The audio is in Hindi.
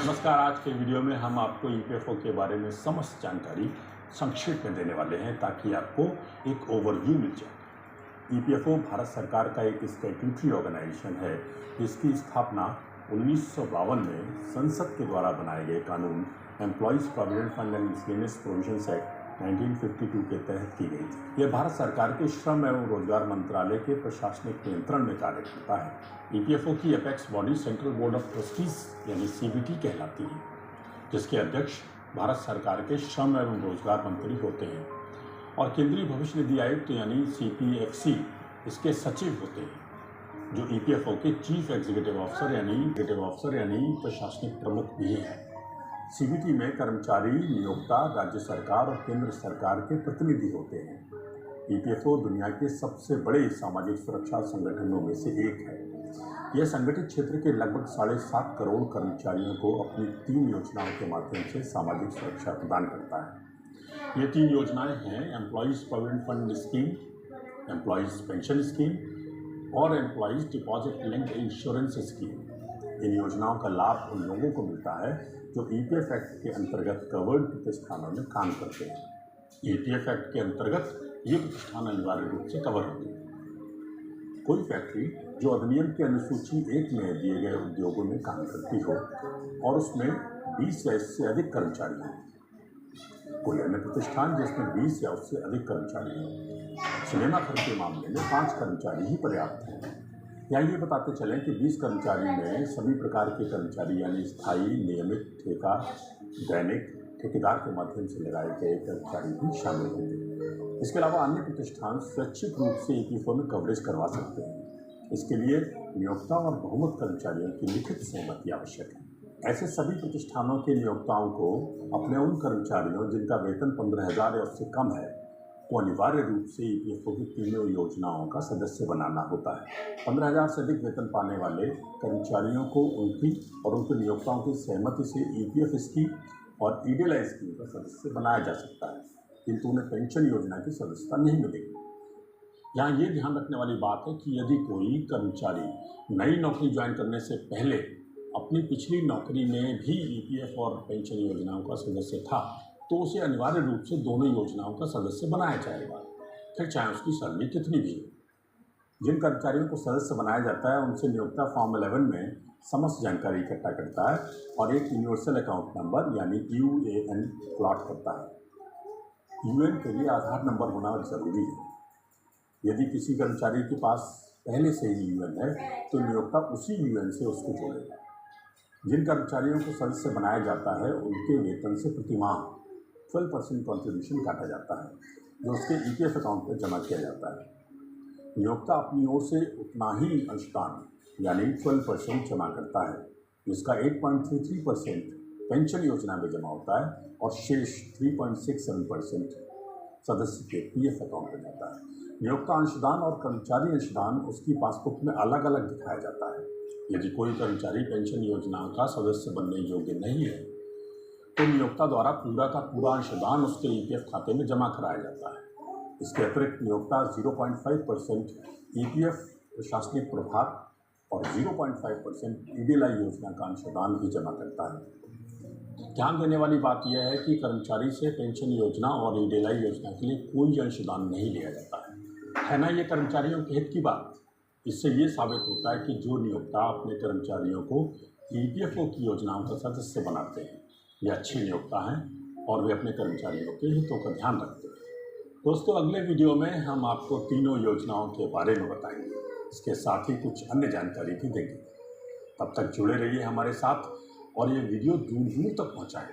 नमस्कार। आज के वीडियो में हम आपको ईपीएफओ के बारे में समस्त जानकारी संक्षिप्त में देने वाले हैं ताकि आपको एक ओवरव्यू मिल जाए। ईपीएफओ भारत सरकार का एक स्टैट्यूटरी ऑर्गेनाइजेशन है जिसकी स्थापना 1952 में संसद के द्वारा बनाए गए कानून employees provident fund and miscellaneous provisions act 1952 के तहत की गई थी। यह भारत सरकार के श्रम एवं रोजगार मंत्रालय के प्रशासनिक नियंत्रण में कार्य करता है। ईपीएफओ की apex body central board of trustees यानी सीबीटी कहलाती है, जिसके अध्यक्ष भारत सरकार के श्रम एवं रोजगार मंत्री होते हैं और केंद्रीय भविष्य निधि आयुक्त यानी सीपीएफसी इसके सचिव होते हैं, जो ईपीएफओ के चीफ एग्जीक्यूटिव ऑफिसर यानी प्रशासनिक प्रमुख भी हैं। सीबीटी में कर्मचारी, नियोक्ता, राज्य सरकार और केंद्र सरकार के प्रतिनिधि होते हैं। ईपीएफओ दुनिया के सबसे बड़े सामाजिक सुरक्षा संगठनों में से एक है। यह संगठित क्षेत्र के लगभग 7.5 करोड़ कर्मचारियों को अपनी 3 योजनाओं के माध्यम से सामाजिक सुरक्षा प्रदान करता है। ये 3 योजनाएं हैं employees provident fund scheme, employees pension scheme और employees deposit linked insurance scheme. इन योजनाओं का लाभ उन लोगों को मिलता है जो ईपीएफ एक्ट के अंतर्गत कवर्ड प्रतिष्ठानों में काम करते हैं। ईपीएफ एक्ट के अंतर्गत ये प्रतिष्ठान अनिवार्य रूप से कवर होते हैं। कोई फैक्ट्री जो अधिनियम की अनुसूची 1 में दिए गए उद्योगों में काम करती हो और उसमें 20 या इससे अधिक कर्मचारी हों। कोई अन्य प्रतिष्ठान जिसमें 20 या उससे अधिक कर्मचारी हों। सिनेमा घर के मामले में 5 कर्मचारी ही पर्याप्त हैं। यहाँ ये बताते चलें कि 20 कर्मचारी में सभी प्रकार के कर्मचारी यानी स्थायी, नियमित, ठेका, दैनिक, ठेकेदार के माध्यम से लगाए गए कर्मचारी भी शामिल होंगे। इसके अलावा अन्य प्रतिष्ठान स्वैच्छिक रूप से ईपीएफओ में कवरेज करवा सकते हैं। इसके लिए नियोक्ता और बहुमत कर्मचारियों की लिखित सहमति आवश्यक है। ऐसे सभी प्रतिष्ठानों के नियोक्ताओं को अपने उन कर्मचारियों जिनका वेतन 15,000 या उससे कम है को अनिवार्य रूप से ईपीएफओ की 3 योजनाओं का सदस्य बनाना होता है। 15,000 से अधिक वेतन पाने वाले कर्मचारियों को उनकी और उनके नियोक्ताओं की सहमति से ईपीएफ स्कीम और ईडीएलआई स्कीम का सदस्य बनाया जा सकता है, किंतु उन्हें पेंशन योजना की सदस्यता नहीं मिलेगी। यहाँ ये ध्यान रखने वाली बात है कि यदि कोई कर्मचारी नई नौकरी ज्वाइन करने से पहले अपनी पिछली नौकरी में भी ईपीएफ और पेंशन योजनाओं का सदस्य था तो उसे अनिवार्य रूप से दोनों योजनाओं का सदस्य बनाया जाएगा, फिर चाहे उसकी सैलरी कितनी भी हो। जिन कर्मचारियों को सदस्य बनाया जाता है उनसे नियोक्ता फॉर्म 11 में समस्त जानकारी इकट्ठा करता है और एक यूनिवर्सल अकाउंट नंबर यानी यूएएन प्लॉट करता है। यूएएन के लिए आधार नंबर होना जरूरी है। यदि किसी कर्मचारी के पास पहले से ही यूएएन है तो नियोक्ता उसी यूएएन से उसको जोड़ेगा। जिन कर्मचारियों को सदस्य बनाया जाता है उनके वेतन से प्रतिमाह 12% कॉन्ट्रीब्यूशन काटा जाता है, जो उसके ईपीएफ अकाउंट पर जमा किया जाता है। नियोक्ता अपनी ओर से उतना ही अंशदान यानी 12% जमा करता है, जिसका 8.33% पेंशन योजना में जमा होता है और शेष 3.67% सदस्य के पीएफ अकाउंट में जाता है। नियोक्ता अंशदान और कर्मचारी अंशदान उसकी पासबुक में अलग अलग दिखाया जाता है। यदि कोई कर्मचारी पेंशन योजना का सदस्य बनने योग्य नहीं है तो नियोक्ता द्वारा पूरा का पूरा अंशदान उसके ईपीएफ खाते में जमा कराया जाता है। इसके अतिरिक्त नियोक्ता 0.5% ईपीएफ प्रशासनिक प्रभार और 0.5% ईडीएलआई योजना का अंशदान भी जमा करता है। ध्यान देने वाली बात यह है कि कर्मचारी से पेंशन योजना और ईडीएलआई योजना के लिए कोई अंशदान नहीं लिया जाता है ना ये कर्मचारियों के हित की बात। इससे ये साबित होता है कि जो नियोक्ता अपने कर्मचारियों को ईपीएफओ की योजनाओं का सदस्य बनाते हैं ये अच्छे नियोक्ता हैं और वे अपने कर्मचारियों के हितों का ध्यान रखते हैं। दोस्तों, अगले वीडियो में हम आपको 3 योजनाओं के बारे में बताएंगे। इसके साथ ही कुछ अन्य जानकारी भी देंगे। तब तक जुड़े रहिए हमारे साथ और ये वीडियो दूर दूर तक पहुँचाएं।